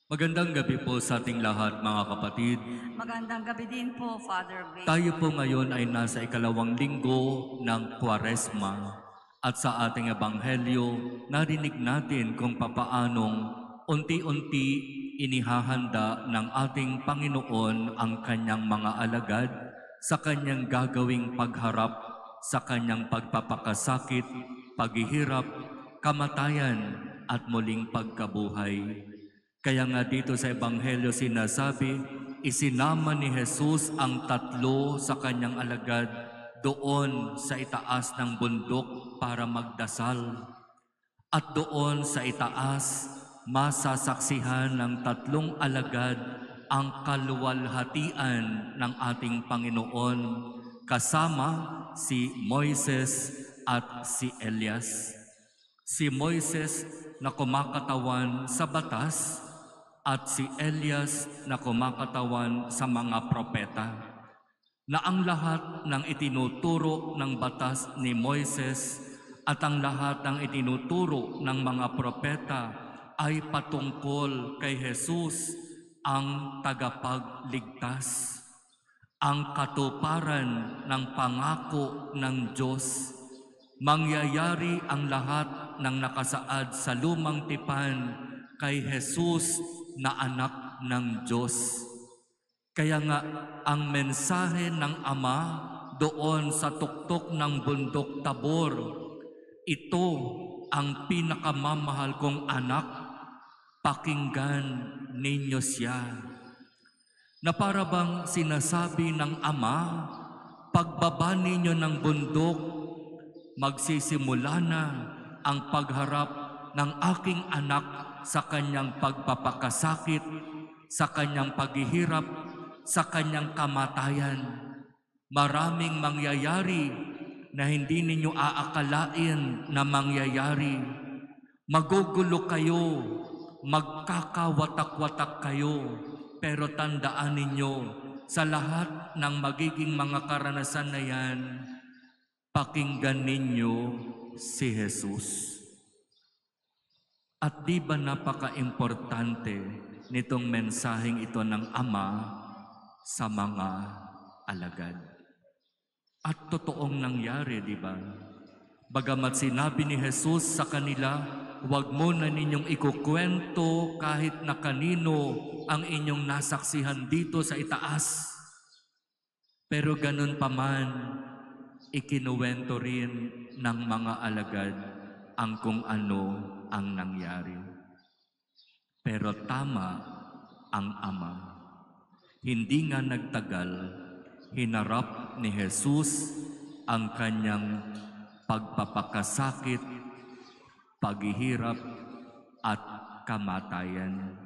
Magandang gabi po sa ating lahat, mga kapatid. Magandang gabi din po, Father Vic. Tayo po ngayon ay nasa ikalawang linggo ng Kwaresma at sa ating ebanghelyo, narinig natin kung papaanong unti-unti inihahanda ng ating Panginoon ang kanyang mga alagad sa kanyang gagawing pagharap sa kanyang pagpapakasakit, paghihirap, kamatayan at muling pagkabuhay. Kaya nga dito sa Ebanghelyo sinasabi, isinama ni Jesus ang tatlo sa kanyang alagad doon sa itaas ng bundok para magdasal. At doon sa itaas, masasaksihan ng tatlong alagad ang kaluwalhatian ng ating Panginoon kasama si Moises at si Elias. Si Moises na kumakatawan sa batas at si Elias na kumakatawan sa mga propeta, na ang lahat ng itinuturo ng batas ni Moises at ang lahat ng itinuturo ng mga propeta ay patungkol kay Jesus, ang tagapagligtas, ang katuparan ng pangako ng Diyos. Mangyayari ang lahat ng nakasaad sa lumang tipan kay Jesus na anak ng Diyos. Kaya nga ang mensahe ng Ama doon sa tuktok ng bundok Tabor, ito ang pinakamamahal kong anak, pakinggan ninyo siya. Na para bang sinasabi ng Ama, pagbaba ninyo ng bundok, magsisimula na ang pagharap ng aking anak sa kanyang pagpapakasakit, sa kanyang paghihirap, sa kanyang kamatayan. Maraming mangyayari na hindi ninyo aakalain na mangyayari. Magugulo kayo, magkakawatak-watak kayo, pero tandaan ninyo, sa lahat ng magiging mga karanasan na yan, pakinggan ninyo si Jesus. At di ba napaka-importante nitong mensaheng ito ng Ama sa mga alagad? At totoong nangyari, di ba? Bagamat sinabi ni Jesus sa kanila, huwag mo na ninyong ikukwento kahit na kanino ang inyong nasaksihan dito sa itaas. Pero ganun pa man, ikinuwento rin ng mga alagad ang kung ano ang nangyari. Pero tama ang Ama. Hindi nga nagtagal, hinarap ni Jesus ang kanyang pagpapakasakit, paghihirap at kamatayan.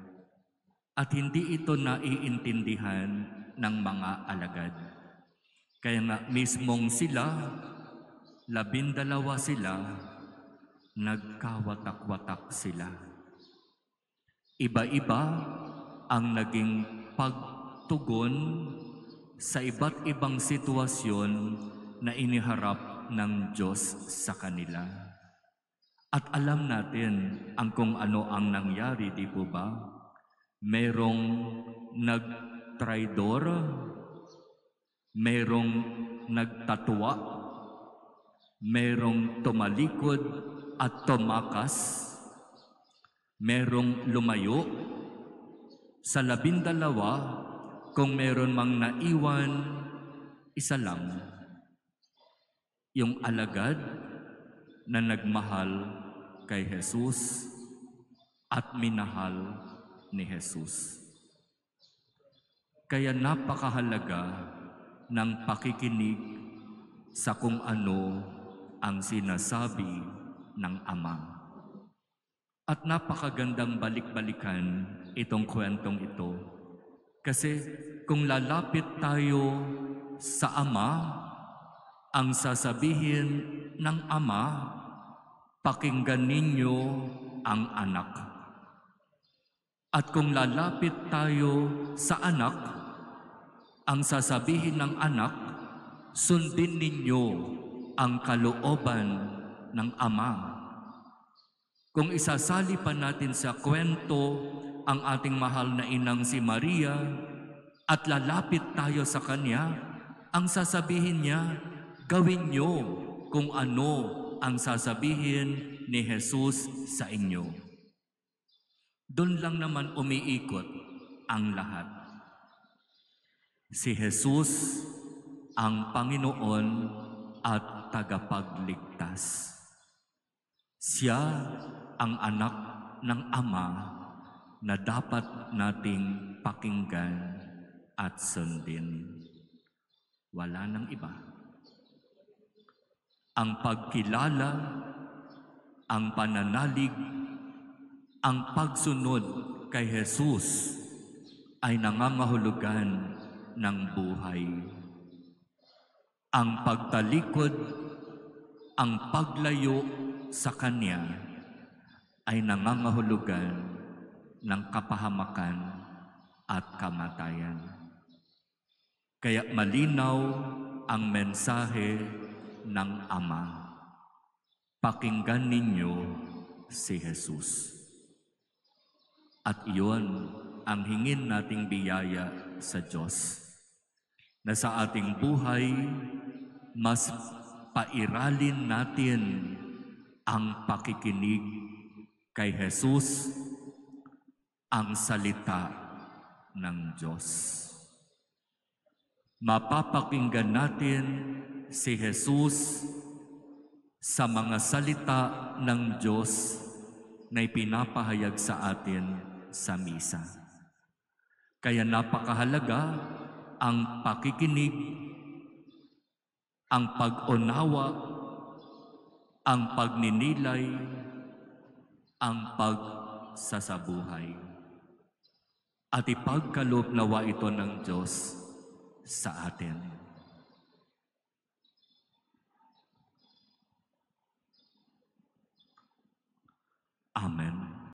At hindi ito naiintindihan ng mga alagad. Kaya nga mismong sila, 12 sila, nagkawatak-watak sila. Iba-iba ang naging pagtugon sa iba't ibang sitwasyon na iniharap ng Diyos sa kanila. At alam natin ang kung ano ang nangyari, di po ba? Merong nagtraidor, merong nagtatwa, merong tumalikod at tumakas, merong lumayo. Sa 12, kung meron mang naiwan, isa lang, yung alagad na nagmahal kay Jesus at minahal ni Jesus. Kaya napakahalaga ng pakikinig sa kung ano ang sinasabi ng Ama. At napakagandang balik-balikan itong kwentong ito. Kasi kung lalapit tayo sa Ama, ang sasabihin ng Ama, pakinggan ninyo ang anak. At kung lalapit tayo sa anak, ang sasabihin ng anak, sundin ninyo ang kalooban ng Ama. Kung isasali pa natin sa kwento ang ating mahal na inang si Maria at lalapit tayo sa Kanya, ang sasabihin niya, gawin niyo kung ano ang sasabihin ni Jesus sa inyo. Doon lang naman umiikot ang lahat. Si Jesus ang Panginoon at tagapagligtas. Siya ang anak ng Ama na dapat nating pakinggan at sundin. Wala nang iba. Ang pagkilala, ang pananalig, ang pagsunod kay Jesus ay nangangahulugan ng buhay. Ang pagtalikod, ang paglayo sa Kanya ay nangangahulugan ng kapahamakan at kamatayan. Kaya malinaw ang mensahe ng Ama. Pakinggan ninyo si Jesus. At iyon ang hingin nating biyaya sa Diyos, na sa ating buhay, mas pairalin natin ang pakikinig kay Jesus, ang salita ng Diyos. Mapapakinggan natin si Jesus sa mga salita ng Diyos na ipinapahayag sa atin sa misa. Kaya napakahalaga ang pakikinig, ang pag-unawa, ang pagninilay, ang pagsasabuhay. At ipagkaloob nawa ito ng Diyos sa atin.